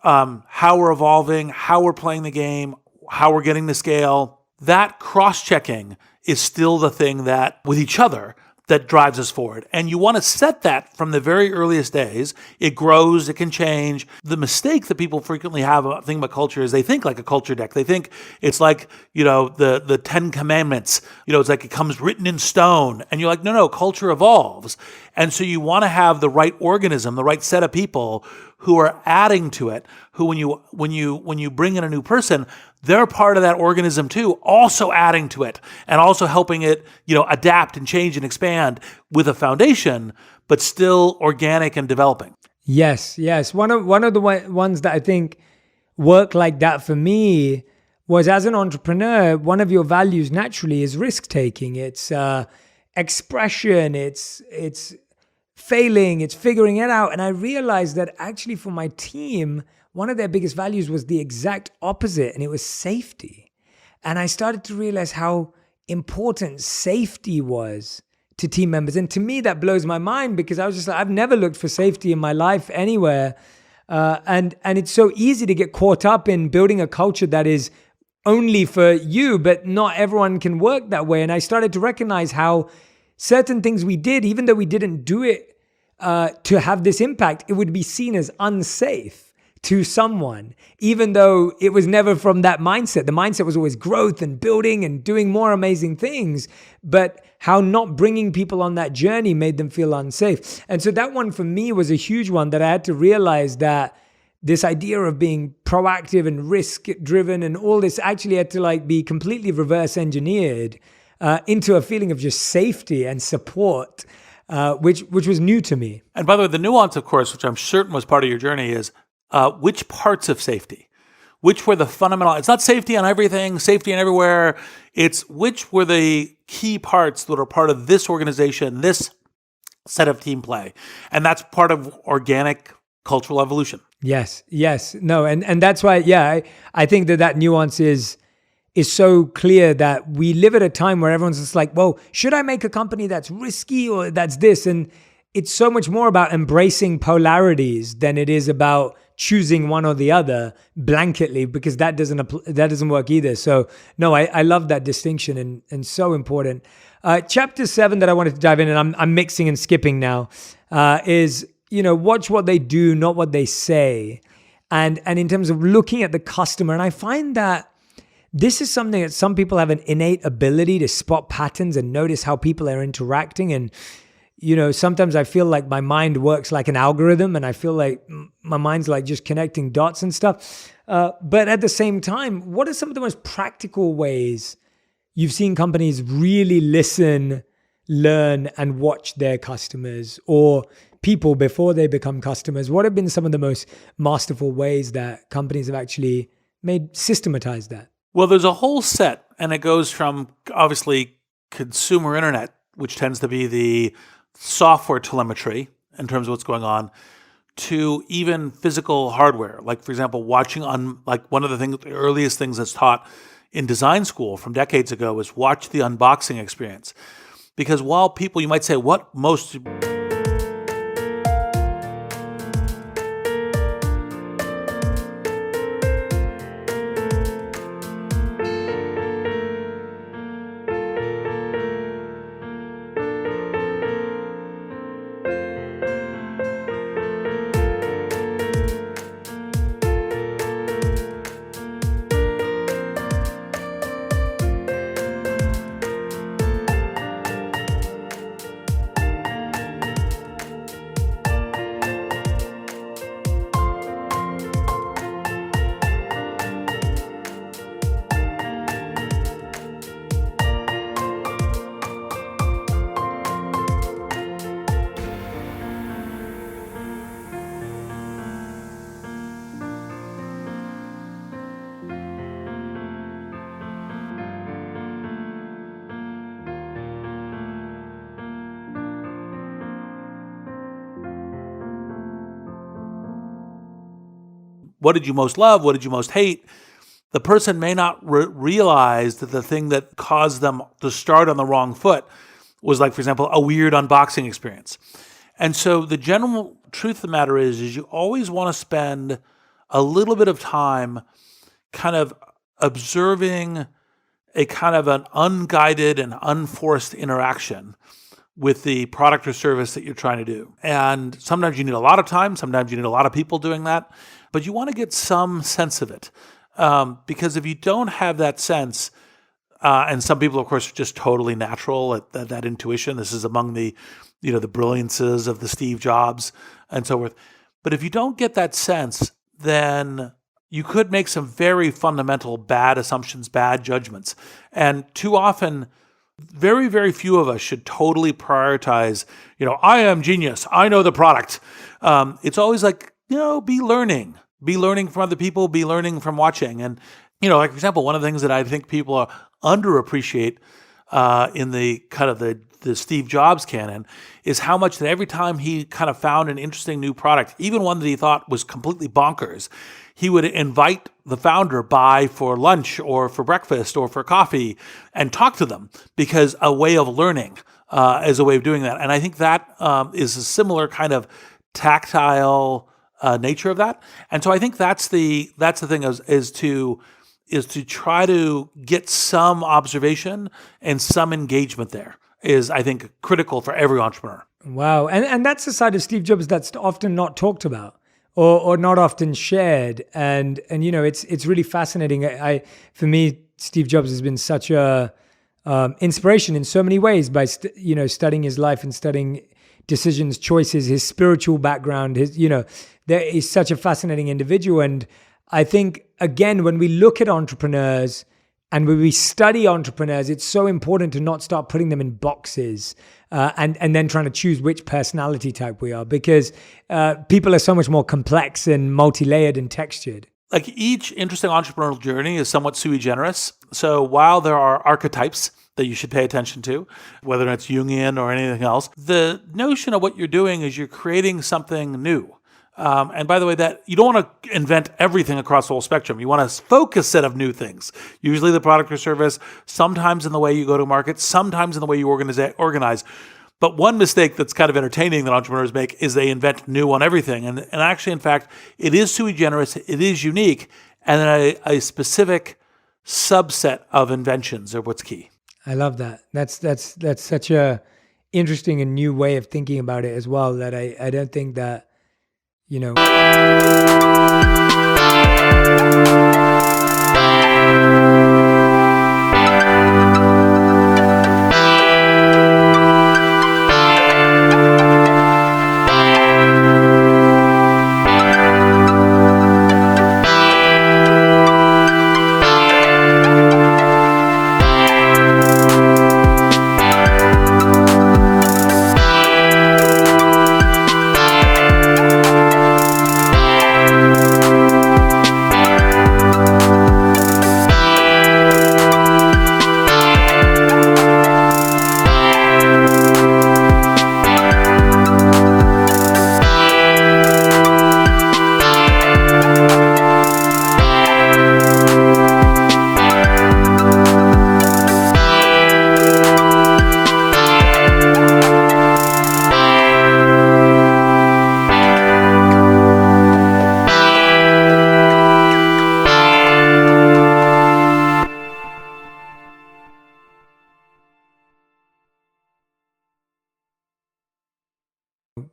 how we're evolving, how we're playing the game, how we're getting to scale, that cross-checking is still the thing that, with each other, that drives us forward. And you want to set that from the very earliest days. It grows, it can change. The mistake that people frequently have about thinking about culture is they think like a culture deck. They think it's like, the 10 Commandments. It's like it comes written in stone. And you're like, no, culture evolves. And so you want to have the right organism, the right set of people who are adding to it, who when you bring in a new person, they're part of that organism too, also adding to it and also helping it, adapt and change and expand with a foundation, but still organic and developing. Yes. One of the ones that I think work like that for me was, as an entrepreneur, one of your values naturally is risk taking. It's expression. It's failing. It's figuring it out. And I realized that actually for my team, one of their biggest values was the exact opposite, and it was safety. And I started to realize how important safety was to team members. And to me, that blows my mind because I was just like, I've never looked for safety in my life anywhere. And it's so easy to get caught up in building a culture that is only for you, but not everyone can work that way. And I started to recognize how certain things we did, even though we didn't do it to have this impact, it would be seen as unsafe to someone, even though it was never from that mindset. The mindset was always growth and building and doing more amazing things, but how not bringing people on that journey made them feel unsafe. And so that one for me was a huge one that I had to realize that this idea of being proactive and risk driven and all this actually had to like be completely reverse engineered into a feeling of just safety and support, which was new to me. And by the way, the nuance, of course, which I'm certain was part of your journey, is which parts of safety, which were the fundamental, it's not safety on everything, safety on everywhere. It's which were the key parts that are part of this organization, this set of team play. And that's part of organic cultural evolution. Yes. No, and that's why, I think that nuance is so clear that we live at a time where everyone's just like, well, should I make a company that's risky or that's this? And it's so much more about embracing polarities than it is about choosing one or the other blanketly, because that doesn't work either. So no, I love that distinction and so important. Chapter 7 that I wanted to dive in, and I'm mixing and skipping now, is, watch what they do, not what they say. And in terms of looking at the customer, and I find that this is something that some people have an innate ability to spot patterns and notice how people are interacting. And sometimes I feel like my mind works like an algorithm and I feel like my mind's like just connecting dots and stuff. But at the same time, what are some of the most practical ways you've seen companies really listen, learn, and watch their customers or people before they become customers? What have been some of the most masterful ways that companies have actually systematized that? Well, there's a whole set, and it goes from obviously consumer internet, which tends to be the software telemetry in terms of what's going on, to even physical hardware. Like, for example, watching on, like, one of the earliest things that's taught in design school from decades ago was watch the unboxing experience. Because while people, you might say, what most... What did you most love? What did you most hate? The person may not realize that the thing that caused them to start on the wrong foot was, like, for example, a weird unboxing experience. And so the general truth of the matter is you always want to spend a little bit of time kind of observing a kind of an unguided and unforced interaction with the product or service that you're trying to do. And sometimes you need a lot of time, sometimes you need a lot of people doing that, but you want to get some sense of it. Because if you don't have that sense, and some people, of course, are just totally natural at that intuition. This is among the brilliances of the Steve Jobs and so forth. But if you don't get that sense, then you could make some very fundamental bad assumptions, bad judgments. And too often, very, very few of us should totally prioritize, I am genius, I know the product. It's always like, be learning from other people, be learning from watching. And, like, for example, one of the things that I think people underappreciate in the kind of the Steve Jobs canon is how much that every time he kind of found an interesting new product, even one that he thought was completely bonkers, he would invite the founder by for lunch or for breakfast or for coffee and talk to them, because a way of learning as a way of doing that. And I think that is a similar kind of tactile nature of that. And so I think that's the thing is to try to get some observation and some engagement there is, I think, critical for every entrepreneur. Wow. And that's the side of Steve Jobs that's often not talked about or not often shared. And it's really fascinating. For me, Steve Jobs has been such a inspiration in so many ways by studying his life and studying decisions, choices, his spiritual background. There is such a fascinating individual. And I think, again, when we look at entrepreneurs and when we study entrepreneurs, it's so important to not start putting them in boxes and then trying to choose which personality type we are, because people are so much more complex and multi-layered and textured. Like each interesting entrepreneurial journey is somewhat sui generis. So while there are archetypes that you should pay attention to, whether it's Jungian or anything else, the notion of what you're doing is you're creating something new. And by the way, that you don't want to invent everything across the whole spectrum. You want a focused set of new things, usually the product or service, sometimes in the way you go to market, sometimes in the way you organize. But one mistake that's kind of entertaining that entrepreneurs make is they invent new on everything. And actually, in fact, it is sui generis, it is unique, and then a specific subset of inventions are what's key. I love that. That's such a interesting and new way of thinking about it as well, that I don't think that,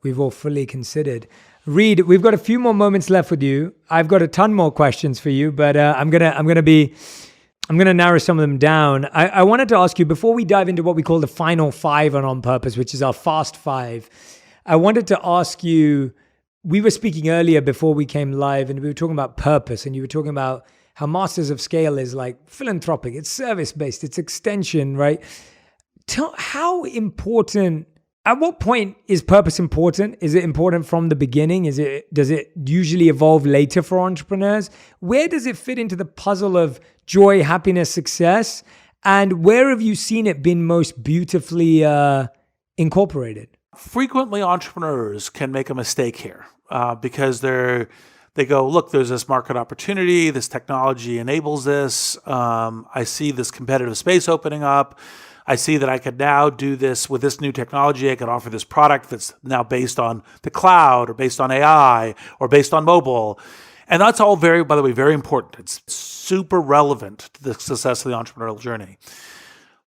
we've all fully considered. Reid, we've got a few more moments left with you. I've got a ton more questions for you, but I'm gonna narrow some of them down. I wanted to ask you, before we dive into what we call the final 5 on Purpose, which is our fast 5, I wanted to ask you, we were speaking earlier before we came live, and we were talking about purpose, and you were talking about how Masters of Scale is like philanthropic, it's service-based, it's extension, right? How important, at what point is purpose important? Is it important from the beginning? Does it usually evolve later for entrepreneurs? Where does it fit into the puzzle of joy, happiness, success? And where have you seen it been most beautifully incorporated? Frequently, entrepreneurs can make a mistake here because they go, look, there's this market opportunity, this technology enables this. I see this competitive space opening up. I see that I could now do this with this new technology. I could offer this product that's now based on the cloud or based on AI or based on mobile. And that's all by the way, very important. It's super relevant to the success of the entrepreneurial journey.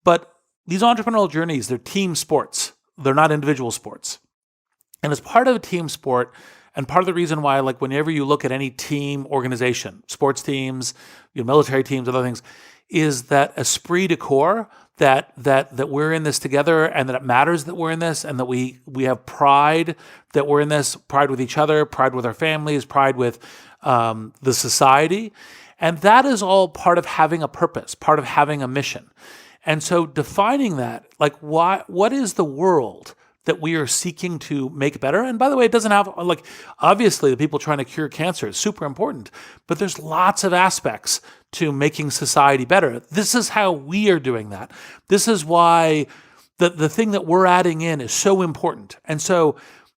But these entrepreneurial journeys, they're team sports. They're not individual sports. And as part of a team sport, and part of the reason why, like whenever you look at any team organization, sports teams, military teams, other things, is that esprit de corps, that we're in this together, and that it matters that we're in this, and that we have pride that we're in this, pride with each other, pride with our families, pride with the society. And that is all part of having a purpose, part of having a mission. And so defining that, like what is the world that we are seeking to make better? And by the way, it doesn't have, like, obviously the people trying to cure cancer is super important, but there's lots of aspects to making society better. This is how we are doing that. This is why the thing that we're adding in is so important. And so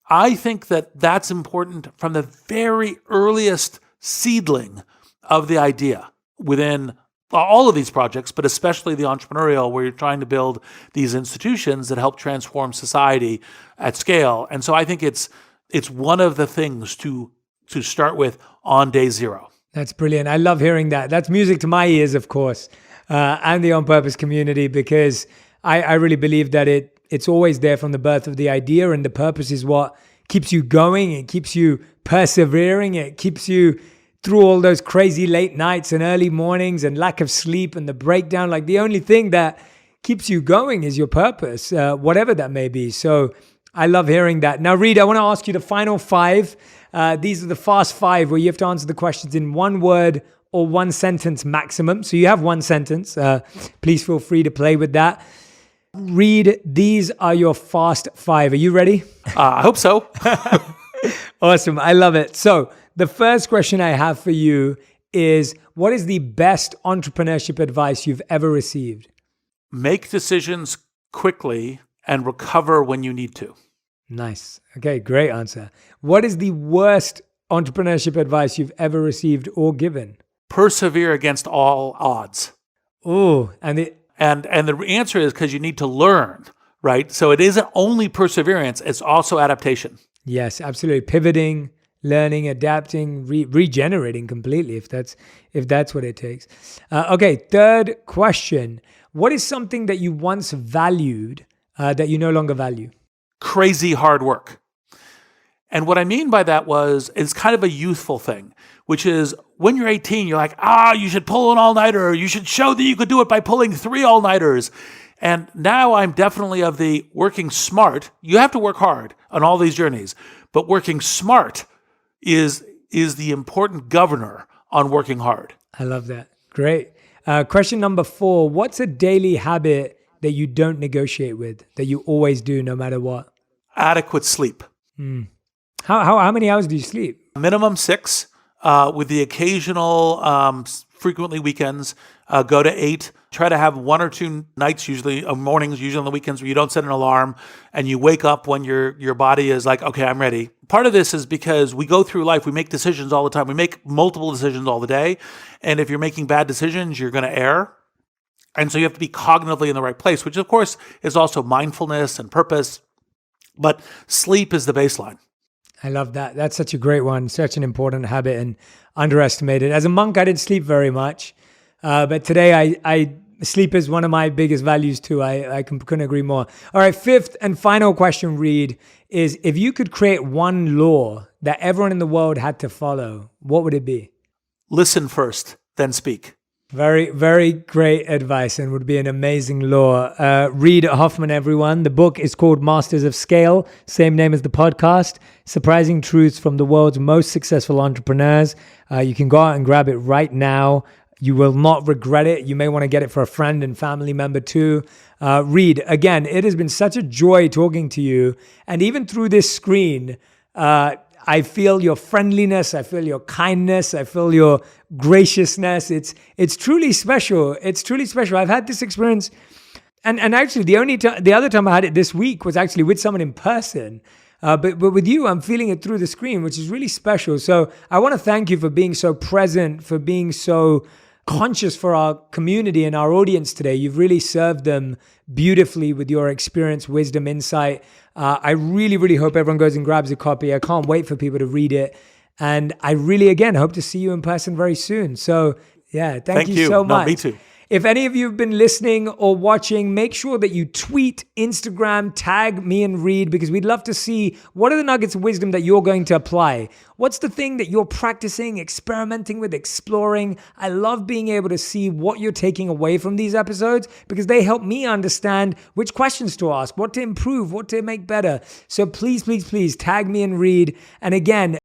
I think that that's important from the very earliest seedling of the idea within all of these projects, but especially the entrepreneurial, where you're trying to build these institutions that help transform society at scale. And so I think it's one of the things to start with on day zero. That's brilliant. I love hearing that. That's music to my ears, of course, and the On Purpose community, because I really believe that it's always there from the birth of the idea, and the purpose is what keeps you going. It keeps you persevering. It keeps you through all those crazy late nights and early mornings and lack of sleep and the breakdown. Like, the only thing that keeps you going is your purpose, whatever that may be. So I love hearing that. Now, Reid, I want to ask you the final 5. These are the fast 5 where you have to answer the questions in 1 word or 1 sentence maximum. So you have 1 sentence. Please feel free to play with that. Reid, these are your fast 5. Are you ready? I hope so. Awesome. I love it. So the first question I have for you is, what is the best entrepreneurship advice you've ever received? Make decisions quickly and recover when you need to. Nice. Okay, great answer. What is the worst entrepreneurship advice you've ever received or given? Persevere against all odds. Oh, and the answer is because you need to learn, right? So it isn't only perseverance, it's also adaptation. Yes, absolutely. Pivoting, learning, adapting, regenerating completely, if that's what it takes. Okay, third question. What is something that you once valued that you no longer value? Crazy hard work. And what I mean by that is kind of a youthful thing, which is when you're 18, you're like, you should pull an all-nighter, or you should show that you could do it by pulling 3 all-nighters. And now I'm definitely of the working smart. You have to work hard on all these journeys, but working smart is the important governor on working hard. I love that. Great. Question number 4. What's a daily habit that you don't negotiate with, that you always do no matter what? Adequate sleep. How many hours do you sleep? Minimum 6, with the occasional, frequently weekends, go to 8. Try to have 1 or 2 nights, usually mornings, usually on the weekends, where you don't set an alarm and you wake up when your body is like, okay, I'm ready. Part of this is because we go through life, we make decisions all the time. We make multiple decisions all the day. And if you're making bad decisions, you're going to err. And so you have to be cognitively in the right place, which of course is also mindfulness and purpose. But sleep is the baseline. I love that. That's such a great one, such an important habit and underestimated. As a monk, I didn't sleep very much. But today, I sleep is one of my biggest values too. I couldn't agree more. All right, 5th and final question, Reid, is if you could create one law that everyone in the world had to follow, what would it be? Listen first, then speak. Very, very great advice, and would be an amazing law. Reid Hoffman, everyone. The book is called Masters of Scale, same name as the podcast. Surprising truths from the world's most successful entrepreneurs. You can go out and grab it right now. You will not regret it. You may want to get it for a friend and family member too. Reid, again, it has been such a joy talking to you. And even through this screen, I feel your friendliness. I feel your kindness. I feel your graciousness. It's truly special. It's truly special. I've had this experience. And actually, the other time I had it this week was actually with someone in person. But with you, I'm feeling it through the screen, which is really special. So I want to thank you for being so present, for being so conscious for our community and our audience today. You've really served them beautifully with your experience, wisdom, insight. I really, really hope everyone goes and grabs a copy. I can't wait for people to read it. And I really, again, hope to see you in person very soon. So yeah, thank you so much. No, me too. If any of you have been listening or watching, make sure that you tweet, Instagram, tag me and Reid, because we'd love to see what are the nuggets of wisdom that you're going to apply. What's the thing that you're practicing, experimenting with, exploring? I love being able to see what you're taking away from these episodes, because they help me understand which questions to ask, what to improve, what to make better. So please, please, please tag me and Reid. And again,